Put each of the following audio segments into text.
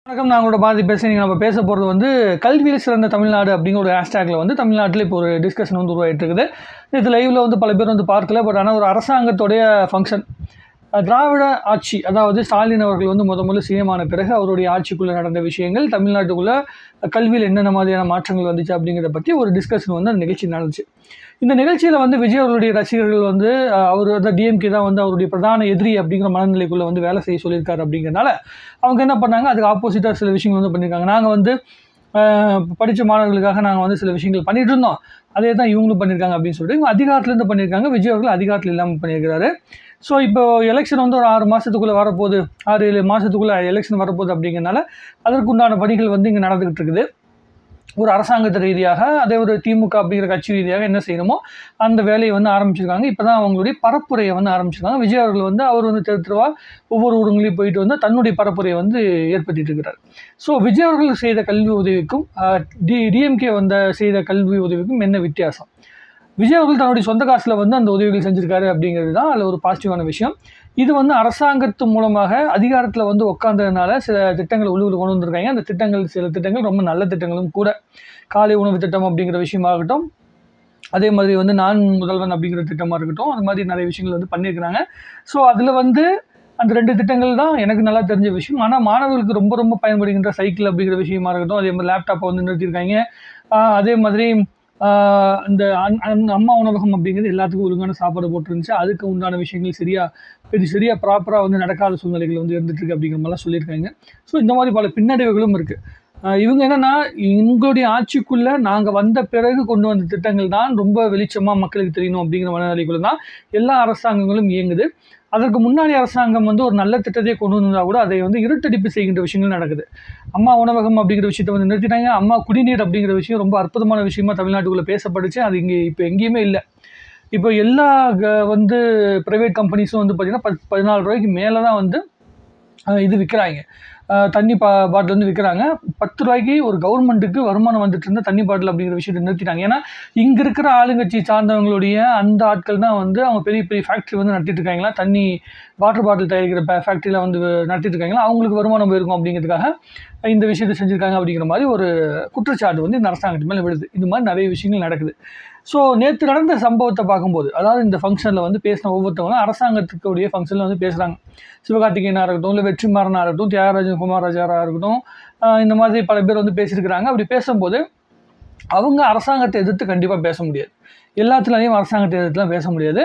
வணக்கம். நான் உங்களோட பாரதி பேசுகிறேன். நீங்கள் நம்ம பேச போகிறது வந்து கல்வியில் சிறந்த தமிழ்நாடு அப்படிங்கிற ஒரு ஹேஷ்டேக்கில் வந்து தமிழ்நாட்டில் இப்போ ஒரு டிஸ்கஷன் வந்து உருவாகிட்டு இருக்குது. இது லைவில் வந்து பல பேர் வந்து பார்க்கல. பட் ஆனால் ஒரு அரசாங்கத்துடைய ஃபங்க்ஷன் திராவிட ஆட்சி, அதாவது ஸ்டாலின் அவர்கள் வந்து முதல்ல சிஎம் ஆன பிறகு அவருடைய ஆட்சிக்குள்ளே நடந்த விஷயங்கள், தமிழ்நாட்டுக்குள்ளே கல்வியில் என்னென்ன மாதிரியான மாற்றங்கள் வந்துச்சு அப்படிங்கிறத பற்றி ஒரு டிஸ்கஷன் வந்து அந்த நிகழ்ச்சி நடந்துச்சு. இந்த நிகழ்ச்சியில் வந்து விஜய் அவர்களுடைய ரசிகர்கள் வந்து அவர் வந்து டிஎம்கே தான் வந்து அவருடைய பிரதான எதிரி அப்படிங்கிற மனநிலைக்குள்ளே வந்து வேலை செய்ய சொல்லியிருக்காரு. அப்படிங்கிறனால அவங்க என்ன பண்ணாங்க, அதுக்கு ஆப்போசிட்டாக சில விஷயங்கள் வந்து பண்ணியிருக்காங்க. நாங்கள் வந்து படித்த மாணவர்களுக்காக நாங்கள் வந்து சில விஷயங்கள் பண்ணிகிட்டு இருந்தோம், அதே தான் இவங்களும் பண்ணியிருக்காங்க அப்படின்னு சொல்லிட்டு இவங்க அதிகாரத்துலேருந்து பண்ணியிருக்காங்க. விஜய் அவர்கள் அதிகாரத்தில் இல்லாமல் பண்ணியிருக்கிறாரு. ஸோ இப்போ எலெக்ஷன் வந்து ஒரு 6 மாதத்துக்குள்ளே வரப்போகுது, 6-7 மாதத்துக்குள்ளே எலெக்ஷன் வரப்போகுது. அப்படிங்கிறனால அதற்குண்டான பணிகள் வந்து இங்கே நடந்துக்கிட்டு இருக்குது. ஒரு அரசாங்கத்து ரீதியாக, அதே ஒரு திமுக அப்படிங்கிற கட்சி ரீதியாக என்ன செய்யணுமோ அந்த வேலையை வந்து ஆரம்பிச்சிருக்காங்க. இப்போ தான் அவங்களுடைய பரப்புரையை வந்து ஆரம்பிச்சிருக்காங்க. விஜய் அவர்கள் வந்து அவர் வந்து தெருவா ஒவ்வொரு ஊருங்களையும் போயிட்டு வந்து தன்னுடைய பரப்புரையை வந்து ஏற்படுத்திட்டு இருக்கிறார். ஸோ விஜய் அவர்கள் செய்த கல்வி உதவிக்கும் டிஎம்கே செய்த கல்வி உதவிக்கும் என்ன வித்தியாசம்? விஜய் அவர்கள் தன்னுடைய சொந்த காசில் வந்து அந்த உதவிகள் செஞ்சுருக்காரு அப்படிங்கிறது தான் அதில் ஒரு பாசிட்டிவான விஷயம். இது வந்து அரசாங்கத்து மூலமாக அதிகாரத்தில் வந்து உட்காந்ததுனால சில திட்டங்கள் உள்ளூரில் கொண்டு வந்திருக்காங்க. அந்த திட்டங்கள், சில திட்டங்கள் ரொம்ப நல்ல திட்டங்களும் கூட. காலை உணவு திட்டம் அப்படிங்கிற விஷயமாகட்டும், அதே மாதிரி வந்து நான் முதல்வன் அப்படிங்கிற திட்டமாக இருக்கட்டும், அது மாதிரி நிறைய விஷயங்கள் வந்து பண்ணியிருக்கிறாங்க. ஸோ அதில் வந்து அந்த 2 திட்டங்கள் தான் எனக்கு நல்லா தெரிஞ்ச விஷயம். ஆனால் மாணவர்களுக்கு ரொம்ப ரொம்ப பயன்படுகின்ற சைக்கிள் அப்படிங்கிற விஷயமா இருக்கட்டும், அதே மாதிரி லேப்டாப்பை வந்து நிறுத்தியிருக்காங்க. அதே மாதிரி இந்த அம்மா உணவகம் அப்படிங்கிறது எல்லாத்துக்கும் ஒழுங்கான சாப்பாடு போட்டுருந்துச்சு. அதுக்கு உண்டான விஷயங்கள் சரியாக ப்ராப்பராக வந்து நடக்காத சூழ்நிலைகள் வந்து இருந்துகிட்ருக்கு அப்படிங்கிற மாதிரிலாம் சொல்லியிருக்காங்க. ஸோ இந்த மாதிரி பல பின்னடைவுகளும் இருக்குது. இவங்க என்னென்னா, எங்களுடைய ஆட்சிக்குள்ளே நாங்கள் வந்த பிறகு கொண்டு வந்த திட்டங்கள் தான் ரொம்ப வெளிச்சமாக மக்களுக்கு தெரியணும் அப்படிங்கிற மனநிலைக்குள்ளே தான் எல்லா அரசாங்கங்களும் இயங்குது. அதற்கு முன்னாடி அரசாங்கம் வந்து ஒரு நல்ல திட்டத்தை கொண்டு வந்தால் கூட அதை வந்து இருட்டடிப்பு செய்கின்ற விஷயங்கள் நடக்குது. அம்மா உணவகம் அப்படிங்கிற விஷயத்தை வந்து நிறுத்திட்டாங்க. அம்மா குடிநீர் அப்படிங்கிற விஷயம் ரொம்ப அற்புதமான விஷயமா தமிழ்நாட்டுக்குள்ளே பேசப்பட்டுச்சு. அது இங்கே இப்போ எங்கேயுமே இல்லை. இப்போ எல்லா வந்து ப்ரைவேட் கம்பெனிஸும் வந்து பார்த்திங்கன்னா 14 ரூபாய்க்கு மேலே தான் வந்து இது விற்கிறாங்க. தண்ணி பாட்டில் வந்து விற்கிறாங்க. 10 ரூபாய்க்கு ஒரு கவர்மெண்ட்டுக்கு வருமானம் வந்துட்டு இருந்த தண்ணி பாட்டில் அப்படிங்கிற விஷயத்தை நிறுத்திட்டாங்க. ஏன்னா இங்கே இருக்கிற ஆளுங்கட்சி சார்ந்தவங்களுடைய அந்த ஆட்கள் தான் வந்து அவங்க பெரிய பெரிய ஃபேக்ட்ரி வந்து நடத்திட்டு இருக்காங்களா, தண்ணி வாட்டர் பாட்டில் தயாரிக்கிற ஃபேக்ட்ரியில் வந்து நடத்திட்டு இருக்காங்களா, அவங்களுக்கு வருமானம் போயிருக்கும் அப்படிங்கிறதுக்காக இந்த விஷயத்தை செஞ்சுருக்காங்க அப்படிங்கிற மாதிரி ஒரு குற்றச்சாட்டு வந்து இந்த அரசாங்கத்து மேலே விழுது. இது மாதிரி நிறைய விஷயங்கள் நடக்குது. ஸோ நேற்று நடந்த சம்பவத்தை பார்க்கும்போது, அதாவது இந்த ஃபங்க்ஷனில் வந்து பேசின ஒவ்வொருத்தவங்களும் அரசாங்கத்துக்குடைய ஃபங்க்ஷனில் வந்து பேசுகிறாங்க. சிவகார்த்திகேயனாக இருக்கட்டும், இல்லை வெற்றிமாறனாக இருக்கட்டும், தியாகராஜன் குமாரராஜாராக இருக்கட்டும், இந்த மாதிரி பல பேர் வந்து பேசியிருக்கிறாங்க. அப்படி பேசும்போது அவங்க அரசாங்கத்தை எதிர்த்து கண்டிப்பாக பேச முடியாது. எல்லாத்துலேயும் அரசாங்கத்தை எதிர்த்துலாம் பேச முடியாது.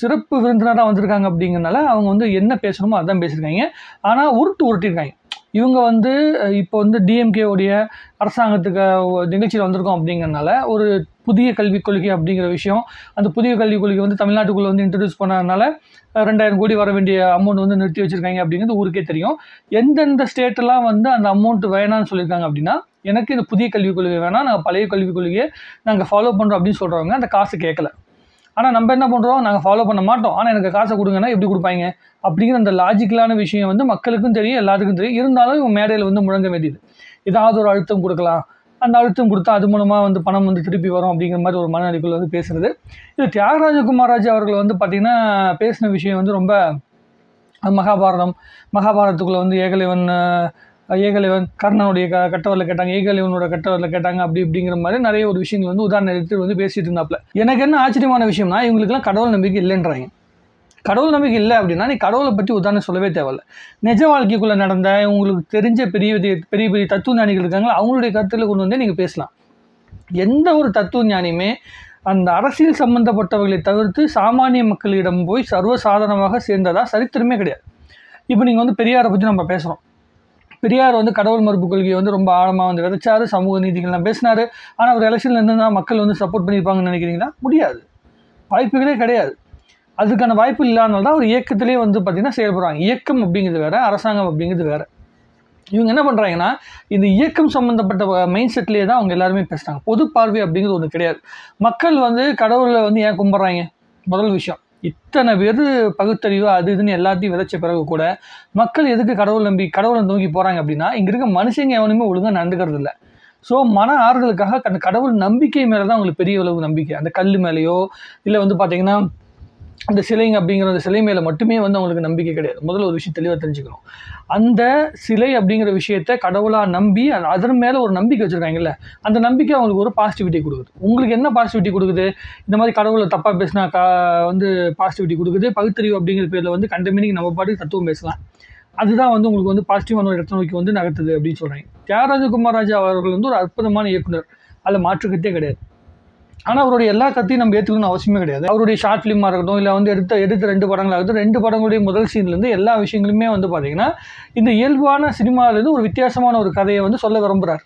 சிறப்பு விருந்தினராக வந்திருக்காங்க அப்படிங்கிறனால அவங்க வந்து என்ன பேசணுமோ அதான் பேசியிருக்காங்க. ஆனால் உருட்டியிருக்காங்க. இவங்க வந்து இப்போ வந்து டிஎம்கேவுடைய அரசாங்கத்துக்கு நிகழ்ச்சியில் வந்திருக்கோம் அப்படிங்கிறனால ஒரு புதிய கல்விக் கொள்கை அப்படிங்கிற விஷயம், அந்த புதிய கல்விக் கொள்கை வந்து தமிழ்நாட்டுக்குள்ளே வந்து இன்ட்ரடியூஸ் பண்ணதுனால 2000 கோடி வர வேண்டிய அமௌண்ட் வந்து நிறுத்தி வச்சுருக்காங்க அப்படிங்கிறது ஊருக்கே தெரியும். எந்தெந்த ஸ்டேட்டெல்லாம் வந்து அந்த அமௌண்ட் வேணான்னு சொல்லியிருக்காங்க அப்படின்னா, எனக்கு இந்த புதிய கல்விக் கொள்கை வேணாம், நாங்கள் பழைய கல்விக் கொள்கையை நாங்கள் ஃபாலோ பண்ணுறோம் அப்படின்னு சொல்கிறவங்க அந்த காசு கேட்கல. ஆனால் நம்ம என்ன பண்ணுறோம், நாங்கள் ஃபாலோ பண்ண மாட்டோம், ஆனால் எனக்கு காசை கொடுங்கன்னா எப்படி கொடுப்பாங்க அப்படிங்கிற அந்த லாஜிக்கலான விஷயம் வந்து மக்களுக்கும் தெரியும், எல்லாத்துக்கும் தெரியும். இருந்தாலும் இவங்க மேடையில் வந்து முழங்க வேண்டியது, ஏதாவது ஒரு அழுத்தம் கொடுக்கலாம், அந்த அழுத்தம் கொடுத்தா அது மூலமாக வந்து பணம் வந்து திருப்பி வரும் அப்படிங்கிற மாதிரி ஒரு மனநிலைக்குள்ள வந்து பேசுகிறது. இது தியாகராஜ குமாரராஜா அவர்கள் வந்து பார்த்திங்கன்னா பேசின விஷயம் வந்து ரொம்ப மகாபாரதத்துக்குள்ளே வந்து ஏகலைவன் கர்ணனுடைய கட்டவரில் கேட்டாங்க, ஏகலைவனோட கட்டவரில் கேட்டாங்க, அப்படி இப்படிங்கிற மாதிரி நிறைய ஒரு விஷயங்கள் வந்து உதாரணம் எடுத்து வந்து பேசிட்டு இருந்தாப்புல. எனக்கு என்ன ஆச்சரியமான விஷயம்னா, இவங்களுக்குலாம் கடவுள் நம்பிக்கை இல்லைன்றாங்க. கடவுள் நம்பிக்கை இல்லை அப்படின்னா நீ கடவுளை பற்றி உதாரணம் சொல்லவே தேவையில்ல. நிஜ வாழ்க்கைக்குள்ளே நடந்த உங்களுக்கு தெரிஞ்ச பெரிய பெரிய தத்துவ ஞானிகள் இருக்காங்களா, அவங்களுடைய கருத்தில் கொண்டு வந்து நீங்கள் பேசலாம். எந்த ஒரு தத்துவ ஞானியுமே அந்த அரசியல் சம்பந்தப்பட்டவர்களை தவிர்த்து சாமானிய மக்களிடம் போய் சர்வசாதாரணமாக சேர்ந்ததா சரித்திரமே கிடையாது. இப்போ நீங்கள் வந்து பெரியாரை பற்றி நம்ம பேசுகிறோம். பெரியார் வந்து கடவுள் மறுப்பு கொள்கையை வந்து ரொம்ப ஆழமாக வந்து விதைச்சார், சமூக நீதிகள்லாம் பேசினார். ஆனால் அவர் எலெக்ஷனில் இருந்துன்னா மக்கள் வந்து சப்போர்ட் பண்ணியிருப்பாங்கன்னு நினைக்கிறீங்களா? முடியாது, வாய்ப்புகளே கிடையாது. அதுக்கான வாய்ப்பு இல்லாதனால தான் ஒரு இயக்கத்திலே வந்து பார்த்திங்கன்னா செயல்படுறாங்க. இயக்கம் அப்படிங்கிறது வேறு, அரசாங்கம் அப்படிங்கிறது வேறு. இவங்க என்ன பண்ணுறாங்கன்னா, இந்த இயக்கம் சம்மந்தப்பட்ட மைண்ட் செட்லேயே தான் அவங்க எல்லாருமே பேசுகிறாங்க. பொது பார்வை அப்படிங்கிறது ஒன்று கிடையாது. மக்கள் வந்து கடவுளை வந்து ஏன் கும்பிட்றாங்க? முதல் விஷயம், இத்தனை பேர் பகுத்தறிவு அது இதுன்னு எல்லாத்தையும் விதைச்ச பிறகு கூட மக்கள் எதுக்கு கடவுளை நோக்கி போகிறாங்க அப்படின்னா, இங்கே இருக்க மனுஷங்க எவனுமே ஒழுங்காக நடந்துக்கிறது இல்லை. ஸோ மன ஆறுதலுக்காக அந்த கடவுள் நம்பிக்கை மேலே தான் அவங்களுக்கு பெரிய அளவு நம்பிக்கை. அந்த கல் மேலேயோ இல்லை வந்து பார்த்திங்கன்னா அந்த சிலைங்க அப்படிங்கிற அந்த சிலை மேலே மட்டுமே வந்து அவங்களுக்கு நம்பிக்கை கிடையாது. முதல்ல ஒரு விஷயம் தெளிவாக தெரிஞ்சுக்கணும். அந்த சிலை அப்படிங்கிற விஷயத்த கடவுளாக நம்பி அதன் மேலே ஒரு நம்பிக்கை வச்சுருக்காங்கல்ல, அந்த நம்பிக்கை அவங்களுக்கு ஒரு பாசிட்டிவிட்டி கொடுக்குது. உங்களுக்கு என்ன பாசிட்டிவிட்டி கொடுக்குது? இந்த மாதிரி கடவுளை தப்பாக பேசினா வந்து பாசிட்டிவிட்டி கொடுக்குது. பகுத்தறிவு அப்படிங்கிற பேரில் வந்து கண்டமேனிக்கு நம்ம பாட்டுக்கு தத்துவம் பேசலாம். அதுதான் வந்து உங்களுக்கு வந்து பாசிட்டிவான ஒரு இடத்த நோக்கி வந்து நகர்த்துது அப்படின்னு சொல்கிறாங்க. தியாகராஜ குமாரராஜா அவர்கள் வந்து ஒரு அற்புதமான இயக்குனர், அதில் மாற்றுக்கத்தே கிடையாது. ஆனால் அவருடைய எல்லா கருத்தையும் நம்ம ஏற்றுக்கணும்னு அவசியமே கிடையாது. அவருடைய ஷார்ட் ஃபிலிமாக இருக்கட்டும், இல்லை வந்து எடுத்த 2 படங்களாகட்டும், 2 படங்களுடைய முதல் சீன்லேருந்து எல்லா விஷயங்களுமே வந்து பார்த்திங்கன்னா இந்த இயல்பான சினிமாவிலேருந்து ஒரு வித்தியாசமான ஒரு கதையை வந்து சொல்ல விரும்புகிறார்.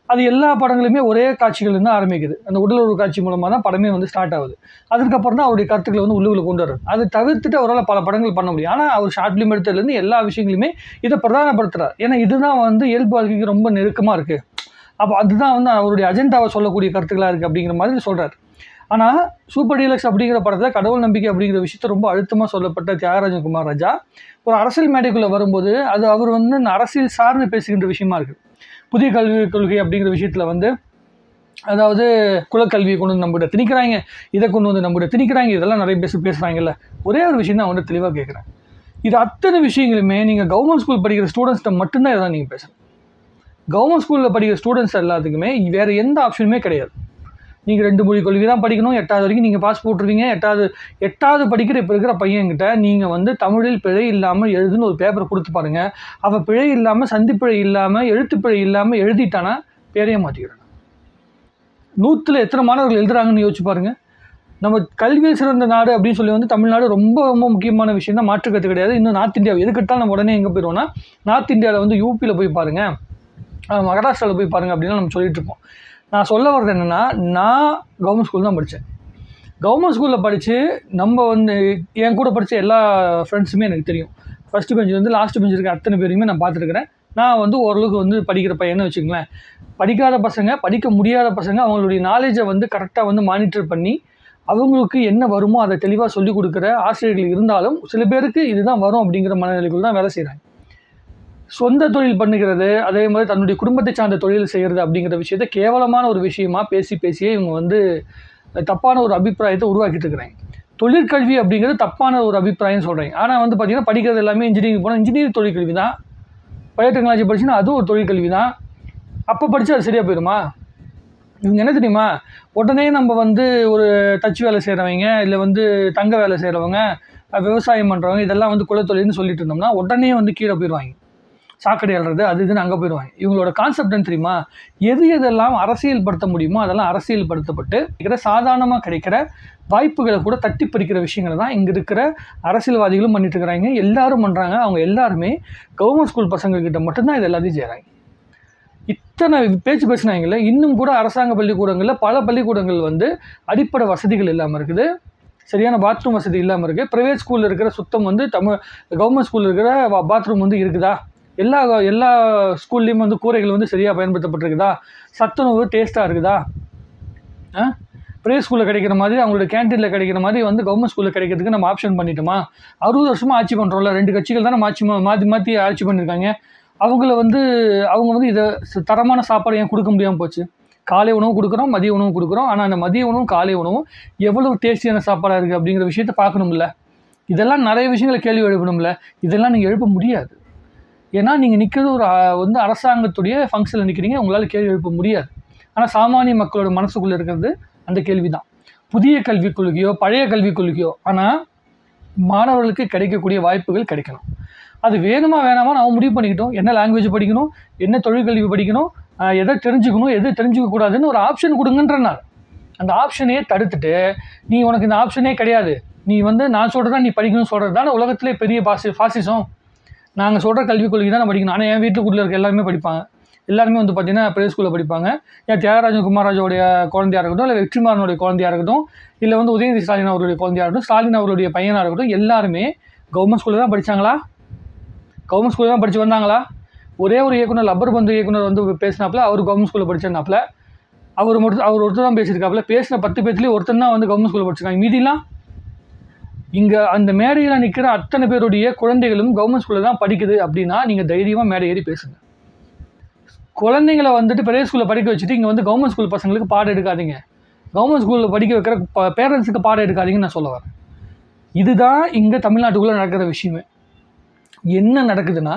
அது எல்லா படங்களுமே ஒரே காட்சிகள்லேருந்து ஆரம்பிக்குது. அந்த உடல் ஒரு காட்சி மூலமாக தான் படமே வந்து ஸ்டார்ட் ஆகுது. அதுக்கப்புறம் தான் அவருடைய கருத்துக்களை வந்து உள்ளுக்குள்ள கொண்டு வர்றது. அதை தவிர்த்துட்டு அவரால் பல படங்கள் பண்ண முடியும். ஆனால் அவர் ஷார்ட் ஃபிலிம் எடுத்ததுலேருந்து எல்லா விஷயங்களுமே இதை பிரதானப்படுத்துகிறார். ஏன்னா இதுதான் வந்து இயல்பு வாழ்க்கைக்கு ரொம்ப நெருக்கமாக இருக்குது. அப்போ அதுதான் வந்து அவருடைய அஜெண்டாவை சொல்லக்கூடிய கருத்துக்களாக இருக்குது அப்படிங்கிற மாதிரி சொல்கிறார். ஆனால் சூப்பர் டீலக்ஸ் அப்படிங்கிற படத்தில் கடவுள் நம்பிக்கை அப்படிங்கிற விஷயத்த ரொம்ப அழுத்தமாக சொல்லப்பட்ட தியாகராஜ குமாரராஜா ஒரு அரசியல் மேடைக்குள்ளே வரும்போது அது அவர் வந்து அரசியல் சார்ந்து பேசுகின்ற விஷயமா இருக்குது. புதிய கல்விக் கொள்கை அப்படிங்கிற விஷயத்தில் வந்து அதாவது குலக்கல்வியை கொண்டு வந்து நம்மகிட்ட திணிக்கிறாங்க, இதை கொண்டு வந்து நம்மகிட்ட திணிக்கிறாங்க, இதெல்லாம் நிறைய பேசுகிறாங்கல்ல. ஒரே ஒரு விஷயம் தான் அவங்க தெளிவாக கேட்குறேன். இது அத்தனை விஷயங்களுமே நீங்கள் கவர்மெண்ட் ஸ்கூல் படிக்கிற ஸ்டூடெண்ட்ஸ்கிட்ட மட்டும்தான் இதெல்லாம் நீங்கள் பேசணும். கவர்மெண்ட் ஸ்கூலில் படிக்கிற ஸ்டூடெண்ட்ஸ் எல்லாத்துக்குமே வேறு எந்த ஆப்ஷனுமே கிடையாது. நீங்கள் 2 மொழி கல்வி தான் படிக்கணும். 8வது வரைக்கும் நீங்கள் பாஸ் போட்டுருவீங்க. 8வது படிக்கிற இப்போ இருக்கிற பையன்கிட்ட நீங்கள் வந்து தமிழில் பிழை இல்லாமல் எழுதுன்னு ஒரு பேப்பரை கொடுத்து பாருங்கள். அவள் பிழை இல்லாமல், சந்திப்பிழை இல்லாமல், எழுத்துப்பிழை இல்லாமல் எழுதிட்டானா பேரையே மாற்றிக்கிறான். 100ல் எத்தனை மாணவர்கள் எழுதுறாங்கன்னு யோசிச்சு பாருங்கள். நம்ம கல்வியில் சிறந்த நாடு அப்படின்னு சொல்லி வந்து தமிழ்நாடு ரொம்ப ரொம்ப முக்கியமான விஷயம் தான், மாற்றுக்கருத்து கிடையாது. இன்னும் நார்த் இந்தியா எதுக்கிட்டாலும் நம்ம உடனே எங்கே போயிடுவோம்னா, நார்த் இந்தியாவில் வந்து யூபியில் போய் பாருங்கள், மகாராஷ்டிராவில் போய் பாருங்கள் அப்படின்னு நம்ம சொல்லிட்டு இருப்போம். நான் சொல்ல வர்றது என்னென்னா, நான் கவர்மெண்ட் ஸ்கூல் தான் படித்தேன். கவர்மெண்ட் ஸ்கூலில் படித்து நம்ம வந்து என் கூட படித்த எல்லா ஃப்ரெண்ட்ஸுமே எனக்கு தெரியும். ஃபஸ்ட்டு பெஞ்சிலேருந்து லாஸ்ட் பெஞ்ச் இருக்க அத்தனை பேருமே நான் பார்த்துருக்குறேன். நான் வந்து ஓரளவுக்கு வந்து படிக்கிற பையன்னு வச்சுக்கங்களேன். படிக்காத பசங்க, படிக்க முடியாத பசங்க அவங்களுடைய நாலேஜை வந்து கரெக்டாக வந்து மானிட்டர் பண்ணி அவங்களுக்கு என்ன வருமோ அதை தெளிவாக சொல்லிக் கொடுக்குற ஆசிரியர்கள் இருந்தாலும் சில பேருக்கு இதுதான் வரும் அப்படிங்கிற மனநிலைக்குள் தான் வேலை செய்கிறாங்க. சொந்த தொழில் பண்ணுகிறது, அதே மாதிரி தன்னுடைய குடும்பத்தை சார்ந்த தொழில் செய்கிறது அப்படிங்கிற விஷயத்த கேவலமான ஒரு விஷயமா பேசியே இவங்க வந்து தப்பான ஒரு அபிப்பிராயத்தை உருவாக்கிட்டு இருக்கிறாங்க. தொழிற்கல்வி அப்படிங்கிறது தப்பான ஒரு அபிப்பிராயம் சொல்கிறாங்க. ஆனால் வந்து பார்த்திங்கன்னா படிக்கிறது எல்லாமே இன்ஜினியரிங் போனால் இன்ஜினியரிங் தொழிற்கல்வி தான். பயோடெக்னாலஜி படிச்சுன்னா அதுவும் ஒரு தொழிற்கல்வி தான். அப்போ படித்தா அது சரியாக போயிடுமா? இவங்க என்ன தெரியுமா, உடனே நம்ம வந்து ஒரு தச்சு வேலை செய்கிறவங்க, இல்லை வந்து தங்க வேலை செய்கிறவங்க, விவசாயம் பண்ணுறவங்க இதெல்லாம் வந்து குலத்தொழில்னு சொல்லிட்டு இருந்தோம்னா உடனே வந்து கீழே போயிடுவாங்க. சாக்கடை அல்றது அது இதுன்னு அங்கே போயிடுவாங்க. இவங்களோட கான்செப்ட் என்ன தெரியுமா, எதெல்லாம் அரசியல் படுத்த முடியுமோ அதெல்லாம் அரசியல் படுத்தப்பட்டு சாதாரணமாக கிடைக்கிற வாய்ப்புகளை கூட தட்டி பறிக்கிற விஷயங்களை தான் இங்கே இருக்கிற அரசியல்வாதிகளும் பண்ணிட்டு இருக்கிறாங்க. எல்லாரும் பண்ணுறாங்க. அவங்க எல்லாருமே கவர்மெண்ட் ஸ்கூல் பசங்கள்கிட்ட மட்டும்தான் இது எல்லாத்தையும் செய்கிறாங்க. இத்தனை பேச்சு பேசினாங்கல்ல, இன்னும் கூட அரசாங்க பள்ளிக்கூடங்களில் பல பள்ளிக்கூடங்கள் வந்து அடிப்படை வசதிகள் இல்லாமல் இருக்குது, சரியான பாத்ரூம் வசதி இல்லாமல் இருக்குது. ப்ரைவேட் ஸ்கூலில் இருக்கிற சுத்தம் வந்து கவர்மெண்ட் ஸ்கூலில் இருக்கிற பாத்ரூம் வந்து இருக்குதா? எல்லா ஸ்கூல்லேயும் வந்து கூரைகள் வந்து சரியாக பயன்படுத்தப்பட்டிருக்குதா? சத்துணவு டேஸ்ட்டாக இருக்குதா? ப்ரைவேட் ஸ்கூலில் கிடைக்கிற மாதிரி அவங்களோட கேன்டீனில் கிடைக்கிற மாதிரி வந்து கவர்மெண்ட் ஸ்கூலில் கிடைக்கிறதுக்கு நம்ம ஆப்ஷன் பண்ணிட்டோமா? 60 வருஷமாக ஆட்சி பண்ணுறோம்ல, 2 கட்சிகள் தானே மாற்றி ஆட்சி பண்ணியிருக்காங்க. அவங்க வந்து இதை தரமான சாப்பாடு ஏன் கொடுக்க முடியாமல் போச்சு? காலை உணவு கொடுக்குறோம், மதிய உணவு கொடுக்குறோம். ஆனால் அந்த மதிய உணவும் காலை உணவும் எவ்வளோ டேஸ்டியான சாப்பாடாக இருக்குது அப்படிங்கிற விஷயத்தை பார்க்கணும்ல. இதெல்லாம் நிறைய விஷயங்களை கேள்வி எழுப்பணும்ல. இதெல்லாம் நீங்கள் எழுப்ப முடியாது. ஏன்னா நீங்கள் நிற்கிறது ஒரு வந்து அரசாங்கத்துடைய ஃபங்க்ஷனில் நிற்கிறீங்க, உங்களால் கேள்வி எழுப்ப முடியாது. ஆனால் சாமானிய மக்களோட மனசுக்குள்ளே இருக்கிறது அந்த கேள்வி தான். புதிய கல்விக் கொள்கையோ பழைய கல்விக் கொள்கையோ, ஆனால் மாணவர்களுக்கு கிடைக்கக்கூடிய வாய்ப்புகள் கிடைக்கணும். அது வேணுமா வேணாமா நான் முடிவு பண்ணிக்கிட்டோம். என்ன லாங்குவேஜ் படிக்கணும், என்ன தொழிற்கல்வி படிக்கணும், எதை தெரிஞ்சுக்கணும், எது தெரிஞ்சுக்கக்கூடாதுன்னு ஒரு ஆப்ஷன் கொடுங்கன்றனால அந்த ஆப்ஷனையே தடுத்துட்டு நீ உனக்கு இந்த ஆப்ஷனே கிடையாது, நீ வந்து நான் சொல்கிறதா நீ படிக்கணும்னு சொல்கிறது தானே உலகத்திலே பெரிய ஃபாசிசம். நாங்கள் சொல்கிற கல்விக் கொள்கை தான் படிக்கணும். ஆனால் என் வீட்டுக்குள்ளே இருக்க எல்லாருமே படிப்பாங்க. எல்லாருமே வந்து பார்த்திங்கன்னா ப்ரைவேட் ஸ்கூலில் படிப்பாங்க. ஏன் தியாகராஜ குமாரராஜோடைய குழந்தையாக இருக்கட்டும், இல்லை வெற்றிமாறனுடைய குழந்தையாக இருக்கட்டும், இல்லை வந்து உதயநிதி ஸ்டாலின் அவருடைய குழந்தையாக இருக்கட்டும், ஸ்டாலின் அவருடைய பையனாக இருக்கட்டும், எல்லாருமே கவர்மெண்ட் ஸ்கூலில் தான் படித்தாங்களா? கவர்மெண்ட் ஸ்கூலில் தான் படித்து வந்தாங்களா? ஒரே ஒரு இயக்குனர் லப்பர் பந்து இயக்குனர் வந்து பேசினாப்புல, அவர் கவர்மெண்ட் ஸ்கூலில் படிச்சிருந்தாப்புல. அவர் ஒருத்தர் தான் பேசியிருக்காப்புல. பேசின 10 பேர்த்துலேயே ஒருத்தர் தான் வந்து கவர்மெண்ட் ஸ்கூலில் படிச்சிருக்காங்க. மீதிலாம் இங்கே அந்த மேடையில் நிற்கிற அத்தனை பேருடைய குழந்தைகளும் கவர்மெண்ட் ஸ்கூலில் தான் படிக்குது அப்படின்னா நீங்கள் தைரியமாக மேடை ஏறி பேசுங்க. குழந்தைங்களை வந்துட்டு பெரிய ஸ்கூலில் படிக்க வச்சுட்டு இங்கே வந்து கவர்மெண்ட் ஸ்கூல் பசங்களுக்கு பாடம் எடுக்காதீங்க. கவர்மெண்ட் ஸ்கூலில் படிக்க வைக்கிற பேரண்ட்ஸுக்கு பாடம் எடுக்காதீங்கன்னு நான் சொல்ல வரேன். இதுதான் இங்கே தமிழ்நாட்டுக்குள்ளே நடக்கிற விஷயமே. என்ன நடக்குதுன்னா,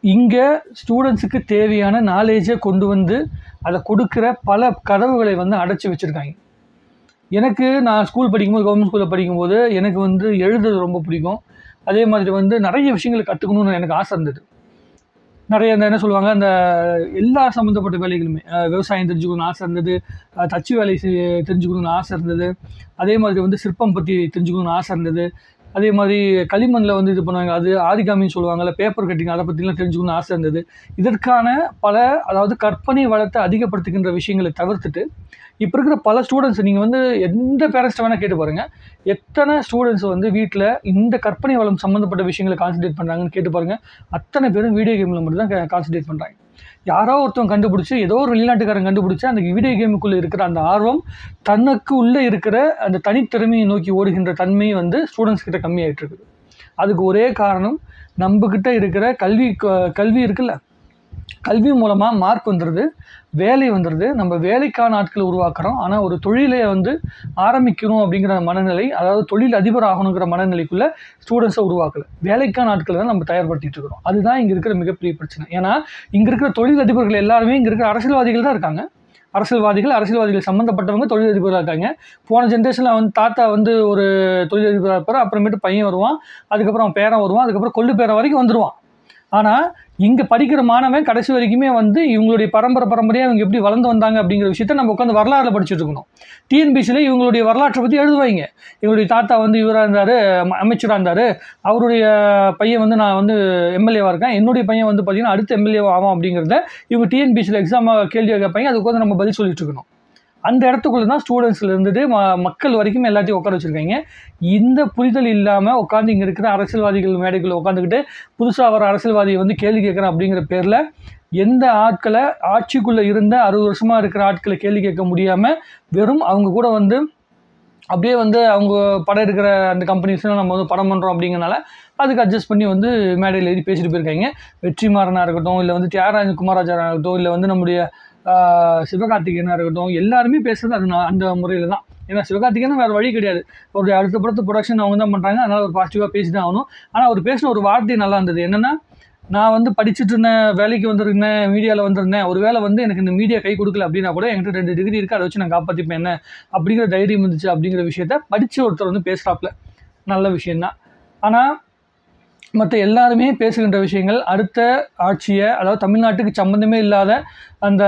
இங்கே ஸ்டூடெண்ட்ஸுக்கு தேவையான நாலேஜை கொண்டு வந்து அதை கொடுக்குற பல கதவுகளை வந்து அடைச்சி வச்சுருக்காங்க. நான் ஸ்கூல் படிக்கும்போது, கவர்மெண்ட் ஸ்கூலில் படிக்கும்போது எனக்கு வந்து எழுதுறது ரொம்ப பிடிக்கும். அதே மாதிரி வந்து நிறைய விஷயங்களை கற்றுக்கணும்னு எனக்கு ஆசை இருந்தது. நிறைய என்ன சொல்லுவாங்க, அந்த எல்லா சம்மந்தப்பட்ட வேலைகளுமே, விவசாயம் தெரிஞ்சுக்கணும்னு ஆசை இருந்தது, தச்சு வேலை தெரிஞ்சுக்கணும்னு ஆசை இருந்தது, அதே மாதிரி வந்து சிற்பம் பற்றி தெரிஞ்சுக்கணும்னு ஆசை இருந்தது, அதே மாதிரி களிமண்ணில் வந்து இது பண்ணுவாங்க, அது ஆரிகாமின்னு சொல்லுவாங்கள்ல, பேப்பர் கட்டிங், அதை பற்றிலாம் தெரிஞ்சுக்கணும்னு ஆசை இருந்தது. இதற்கான அதாவது கற்பனை வளத்தை அதிகப்படுத்துகின்ற விஷயங்களை தவிர்த்துட்டு இப்போ இருக்கிற பல ஸ்டூடெண்ட்ஸ், நீங்கள் வந்து எந்த பேரண்ட்ஸ்ட்டை வேணால் கேட்டு பாருங்கள், எத்தனை ஸ்டூடெண்ட்ஸ் வந்து வீட்டில் இந்த கற்பனை வளம் சம்மந்தப்பட்ட விஷயங்களை கான்சன்ட்ரேட் பண்ணுறாங்கன்னு கேட்டு பாருங்கள். அத்தனை பேரும் வீடியோ கேமில் மட்டும் தான் கான்சன்ட்ரேட் பண்ணுறாங்க. யாரோ ஒருத்தவங்க கண்டுபிடிச்சி, ஏதோ ஒரு வெளிநாட்டுக்காரன் கண்டுபிடிச்சி அந்த வீடியோ கேமுக்குள்ளே இருக்கிற அந்த ஆர்வம், தனக்கு உள்ளே இருக்கிற அந்த தனித்திறமையை நோக்கி ஓடுகின்ற தன்மை வந்து ஸ்டூடெண்ட்ஸ் கிட்ட கம்மியாகிட்டு இருக்குது. அதுக்கு ஒரே காரணம், நம்மக்கிட்ட இருக்கிற கல்வி இருக்குல்ல, கல்வி மூலமாக மார்க் வந்துடுது, வேலை வந்துடுது, நம்ம வேலைக்கான ஆட்களை உருவாக்குறோம். ஆனால் ஒரு தொழிலை வந்து ஆரம்பிக்கணும் அப்படிங்கிற மனநிலை, அதாவது தொழில் அதிபர் ஆகணுங்கிற மனநிலைக்குள்ளே ஸ்டூடெண்ட்ஸை உருவாக்கலை, வேலைக்கான ஆட்களை தான் நம்ம தயார்படுத்திட்டு இருக்கிறோம். அதுதான் இங்கே இருக்கிற மிகப்பெரிய பிரச்சனை. ஏன்னா இங்கே இருக்கிற தொழில் அதிபர்கள் எல்லாருமே இங்கே இருக்கிற அரசியல்வாதிகள் தான் இருக்காங்க. அரசியல்வாதிகள் சம்மந்தப்பட்டவங்க தொழிலதிபராக இருக்காங்க. போன ஜென்ரேஷனில் வந்து தாத்தா வந்து ஒரு தொழிலதிபராக இருப்பார், அப்புறமேட்டு பையன் வருவான், அதுக்கப்புறம் பேரன் வருவான், அதுக்கப்புறம் கொள்ளு பேரன் வரைக்கும் வந்துடுவான். ஆனால் இங்கே படிக்கிற மாணவன் கடைசி வரைக்குமே வந்து இவங்களுடைய பரம்பரையாக இவங்க எப்படி வளர்ந்து வந்தாங்க அப்படிங்கிற விஷயத்த நம்ம உட்காந்து வரலாறுல படிச்சுட்டு இருக்கணும். டிஎன்பிசியில் இவங்களுடைய வரலாற்றை பற்றி எழுதுவாங்க. இவங்களுடைய தாத்தா வந்து இவராக இருந்தார், அமைச்சராக இருந்தார், அவருடைய பையன் வந்து நான் வந்து எம்எல்ஏவாக இருக்கேன், என்னுடைய பையன் வந்து பார்த்திங்கன்னா அடுத்த எம்எல்ஏவாக ஆகும் அப்படிங்கிறத இவங்க டிஎன்பிசியில் எக்ஸாமாக கேள்வி கேட்பாங்க. அதுக்கு வந்து நம்ம பதில் சொல்லிட்டு இருக்கணும். அந்த இடத்துக்குள்ளே தான் ஸ்டூடெண்ட்ஸில் இருந்துட்டு மக்கள் வரைக்கும் எல்லாத்தையும் உட்கார வச்சுருக்காங்க. இந்த புரிதல் இல்லாமல் உட்காந்து இங்கே இருக்கிற அரசியல்வாதிகள் மேடைக்குள்ளே உட்காந்துக்கிட்டு புதுசாக வர அரசியல்வாதியை வந்து கேள்வி கேட்குறேன் அப்படிங்கிற பேரில் எந்த ஆட்களை, ஆட்சிக்குள்ளே இருந்த 60 வருஷமாக இருக்கிற ஆட்களை கேள்வி கேட்க முடியாமல் வெறும் அவங்க கூட வந்து அப்படியே வந்து அவங்க படம் இருக்கிற அந்த கம்பெனிஸ்லாம் நம்ம வந்து படம் பண்ணுறோம் அப்படிங்கிறனால அதுக்கு அட்ஜஸ்ட் பண்ணி வந்து மேடையில் ஏறி பேசிட்டு போயிருக்காங்க. வெற்றிமாறனாக இருக்கட்டும், இல்லை வந்து தியாகராஜன் குமாராஜாராக இருக்கட்டும், இல்லை வந்து நம்முடைய சிவகார்த்திகேயனாக இருக்கட்டும், எல்லாருமே பேசுகிறது அது அந்த முறையில் தான். ஏன்னா சிவகார்த்திகேயன் வேறு வழி கிடையாது, ஒரு அடுத்த படத்து ப்ரொடக்ஷன் அவங்க தான் பண்ணுறாங்க, அதனால் ஒரு பாசிட்டிவாக பேசி தான் ஆகணும். ஆனால் அவர் பேசின ஒரு வார்த்தை நல்லா இருந்தது. என்னென்னா, நான் வந்து படிச்சுட்டு இருந்தேன், வேலைக்கு வந்திருந்தேன், மீடியாவில் வந்திருந்தேன், ஒரு வேளை வந்து எனக்கு இந்த மீடியா கை கொடுக்கல அப்படின்னா கூட என்கிட்ட 2 டிகிரி இருக்குது, அதை வச்சு நான் காப்பாற்றிப்பேன் என்ன அப்படிங்கிற தைரியம் இருந்துச்சு அப்படிங்கிற விஷயத்த படித்த ஒருத்தர் வந்து பேசுகிறாப்புல. நல்ல விஷயந்தான். ஆனால் மற்ற எல்லாருமே பேசுகின்ற விஷயங்கள் அடுத்த ஆட்சியை, அதாவது தமிழ்நாட்டுக்கு சம்மந்தமே இல்லாத அந்த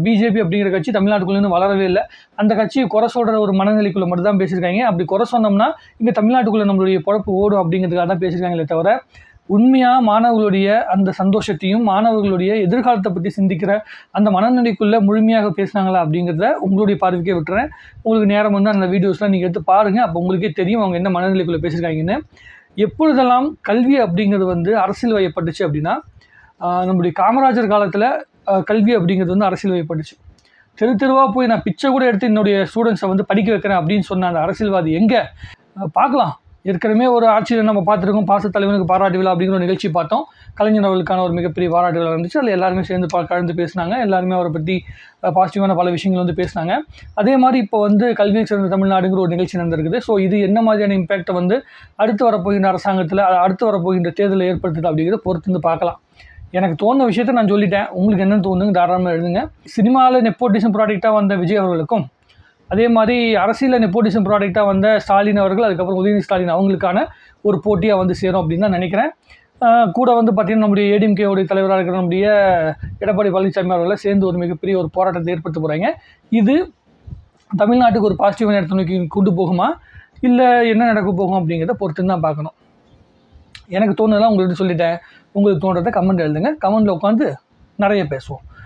பிஜேபி அப்படிங்கிற கட்சி தமிழ்நாட்டுக்குள்ளேருந்து வளரவே இல்லை, அந்த கட்சியை குறை சொல்கிற ஒரு மனநிலைக்குள்ளே மட்டும் தான் பேசியிருக்காங்க. அப்படி குறை சொன்னோம்னா இங்கே தமிழ்நாட்டுக்குள்ளே நம்மளுடைய பொழப்பு ஓடும் அப்படிங்கிறதுக்காக தான் பேசியிருக்காங்களே தவிர, உண்மையாக மாணவர்களுடைய அந்த சந்தோஷத்தையும் மாணவர்களுடைய எதிர்காலத்தை பற்றி சிந்திக்கிற அந்த மனநிலைக்குள்ளே முழுமையாக பேசுனாங்களா அப்படிங்கிறத உங்களுடைய பார்வைக்கே விட்டுறேன். உங்களுக்கு நேரம் வந்து அந்த வீடியோஸ்லாம் நீங்கள் எடுத்து பாருங்கள், அப்போ உங்களுக்கே தெரியும் அவங்க என்ன மனநிலைக்குள்ளே பேசியிருக்காங்கன்னு. எப்பொழுதெல்லாம் கல்வி அப்படிங்கிறது வந்து அரசியல் வயப்பட்டுச்சு அப்படின்னா, நம்முடைய காமராஜர் காலத்தில் கல்வி அப்படிங்கிறது வந்து அரசியல் வயப்பட்டுச்சு. தெருவாக போய் நான் பிச்சை கூட எடுத்து என்னுடைய ஸ்டூடெண்ட்ஸை வந்து படிக்க வைக்கிறேன் அப்படின்னு சொன்ன அந்த அரசியல்வாதி எங்கே பார்க்கலாம். ஏற்கனவே ஒரு ஆட்சியில் நம்ம பார்த்துருக்கோம், பாசத்தலைவனுக்கு பாராட்டு விழா அப்படிங்கிற ஒரு நிகழ்ச்சி பார்த்தோம். கலைஞர் அவர்களுக்கான ஒரு மிகப்பெரிய பாராட்டு விழா இருந்துச்சு. அதில் எல்லாருமே சேர்ந்து கலந்து பேசினாங்க, எல்லாருமே அவரை பற்றி பாசிட்டிவான பல விஷயங்கள் வந்து பேசினாங்க. அதே மாதிரி இப்போ வந்து கல்வியில் சிறந்த தமிழ்நாடுங்கிற ஒரு நிகழ்ச்சி நடந்திருக்குது. ஸோ இது என்ன மாதிரியான இம்பேக்டை வந்து அடுத்து வரப்போகின்ற அரசாங்கத்தில், அடுத்து வரப்போகின்ற தேர்தலில் ஏற்படுத்துது அப்படிங்கிறத பொறுத்து வந்து பார்க்கலாம். எனக்கு தோணுன விஷயத்தை நான் சொல்லிட்டேன், உங்களுக்கு என்ன தோணுங்க தாராளமாக எழுதுங்க. சினிமாவில் நெப்போட்டிசம் ப்ராடக்டாக வந்த விஜய் அவர்களுக்கும், அதே மாதிரி அரசியலில் நெப்போட்டிசம் ப்ராடக்டாக வந்த ஸ்டாலின் அவர்கள், அதுக்கப்புறம் உதயநிதி ஸ்டாலின் அவங்களுக்கான ஒரு போட்டியாக வந்து சேரும் அப்படின்னு தான் நினைக்கிறேன். கூட வந்து பார்த்திங்கன்னா நம்முடைய ஏடிஎம்கேவுடைய தலைவராக இருக்கிற நம்முடைய எடப்பாடி பழனிசாமி அவர்களை சேர்ந்து ஒரு மிகப்பெரிய ஒரு போராட்டத்தை ஏற்படுத்த போகிறாங்க. இது தமிழ்நாட்டுக்கு ஒரு பாசிட்டிவான இடத்தை நோக்கி கொண்டு போகுமா, இல்லை என்ன நடக்க போகும் அப்படிங்கிறத பொறுத்து தான் பார்க்கணும். எனக்கு தோணுதெல்லாம் உங்களுக்கு சொல்லிட்டேன். உங்களுக்கு தோன்றதை கமெண்ட் எழுதுங்க, கமெண்ட்டில் உட்காந்து நிறைய பேசுவோம்.